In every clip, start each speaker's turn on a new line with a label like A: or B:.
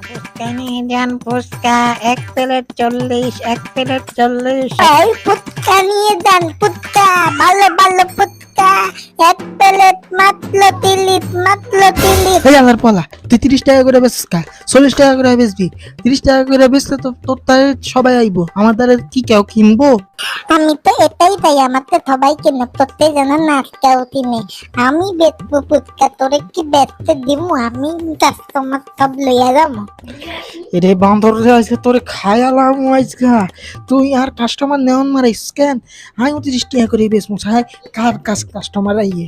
A: ফুচকা নিয়ে যান fuchka, 1 plate 40, 1 plate 40।
B: এই ফুচকা নিয়ে যান ফুচকা, ভালো ভালো ফুচকা, 1 প্লেট মাত্র 30, মাত্র 30।
C: এই আলার পালা, তুই 30 টাকা করে বেচছিস কা? 40 টাকা করে বেচবি। 30 টাকা করে বেচলে তো তোর তারে সবাই আইবো, আমার দ্বারা কি কেউ কিনবো?
B: আমি তো এটাই চাই, আমার তো সবাই কিনে, প্রত্যেক জনের নাচটাও কিনে। আমি বেচবো ফুচকা, তোরে কি বেচতে দিব? আমি কাস্টমার সব লইয়া যাবো।
C: এরে বান্দর রে, আজকে তোরে খায়ালাম আজকা। তুই আর কাস্টমার নেওয়ান মারাইস কেন? আমি 30 টাকা করে বেচবো, চাই কার কাছ কাস্টমার আইয়ে।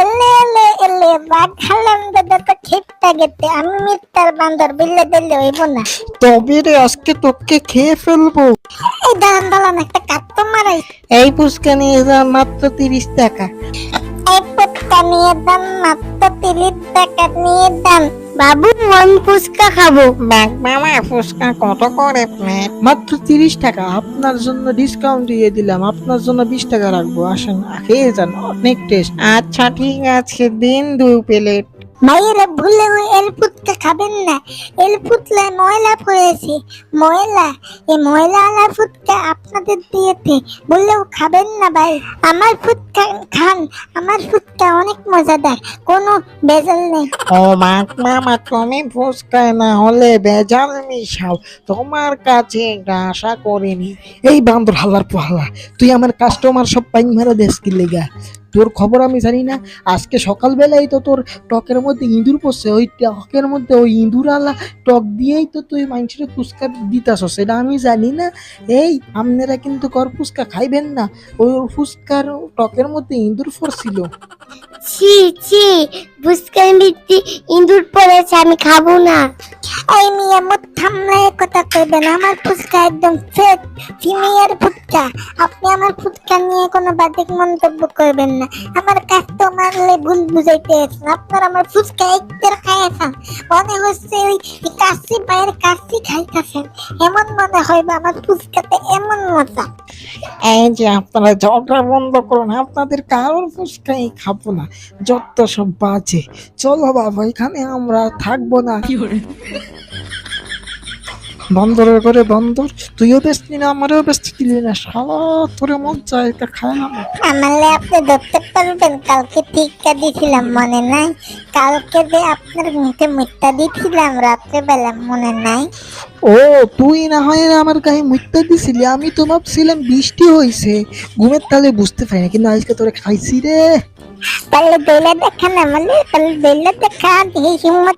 B: এলে এলে এলে বাদ খালাম দাদা, তো খেপটা গেতে আমি মিস্টার বান্দর বিল্লে দিল্লে হইব না।
C: তবে রে আজকে তোকে খেয়ে ফেলবো।
B: এই দাঁড়ান একটা কাস্টমার আই।
C: এই ফুচকা নিয়ে যা, মাত্র 30 টাকা।
B: এই ফুচকা নিয়ে দাম মাত্র 30 টাকা নিয়ে দাম। বাবু মন ফুচকা খাবো।
A: বাঘ মামা ফুচকা কত করে প্লেট?
C: মাত্র 30 টাকা, আপনার জন্য ডিসকাউন্ট দিয়ে দিলাম, আপনার জন্য 20 টাকা রাখবো, আসেন খেয়ে যান, অনেক টেস্ট।
A: আচ্ছা ঠিক আছে, দিন 2 প্লেট।
B: ভাইয়েরা ভুলে এল ফুচকা খাবেন না, এল ফুচলায় ময়লা পড়েছে, ময়লা। এই ময়লা আলা ফুচকা আপনাদের দিয়েছে, বললেও খাবেন না ভাই। আমার ফুচকা খান, আমার ফুচকা অনেক মজাদার, কোনো ভেজাল নেই।
A: ও বাঘ মামা, তুমি ফুচকায় না হলে ভেজাল মিশাও, তোমার কাছে এটা আশা করিনি।
C: এই বান্দর হালার পালা, তুই আমার কাস্টমার সব পাইন মেরে দেশ কি লেগা? তোর খবর আমি জানি না? আজকে সকালবেলাই তো তোর টকের মধ্যে ইঁদুর পড়ছে, ওই টকের মধ্যে ওই ইঁদুর আলা টক দিয়েই তো তুই মানুষের ফুচকা দিতাস, সেটা আমি জানি না। এই আপনারা কিন্তু কর ফুচকা খাইবেন না, ওই ফুচকার টকের মধ্যে ইঁদুর পড়ছিল।
B: ছি ছি, ফুচকার ভিত্তি ইঁদুর পড়েছে, আমি খাবো না। এই মিয়া মুখ থামলায় কথা কইবেন, আমার ফুচকা একদম ফ্রেশ সিনিয়র ফুচকা। আপনি আমার ফুচকা নিয়ে কোনো বাজে মন্তব্য করবেন না, আমার কাস্টমারলে ভুল বুঝাইতে আছেন। আপনার আমার ফুচকা একবার খাইয়েছেন, মনে হচ্ছে ওই কাশি পায়ের কাশি খাইতেছেন, এমন মনে হয় বা আমার ফুচকাতে এমন মজা।
C: এই যে আপনারা ঝগড়া বন্ধ করুন, আপনাদের কারোর ফুচকাই খাবো না, যত সব বাজে। চলো বাবা, এখানে আমরা থাকবো না। বন্দরের করে বন্দর, তুইও বেচলি না, আমারও বেচতে দিলি না, শালা তোরে মজা এটা খাইলাম।
B: আমালে আপনি ধরতে পারবেন, কালকে টিক্কা দিছিলাম মনে নাই? কালকে যে আপনার মুখে মিথ্যা দিছিলাম রাত্রেবেলা, মনে নাই?
C: ও তুই না হয় আমার গায়ে মুইত্যা দিছিলি, আমি তো ভাবছিলাম বৃষ্টি হয়েছে, ঘুমের তালে বুঝতে পারি না, কিন্তু আজকে তোরে খাইছি রে।
B: তাহলে দইলা দেখা না, মানে তাহলে দইলা দেখা, এই হিম্মত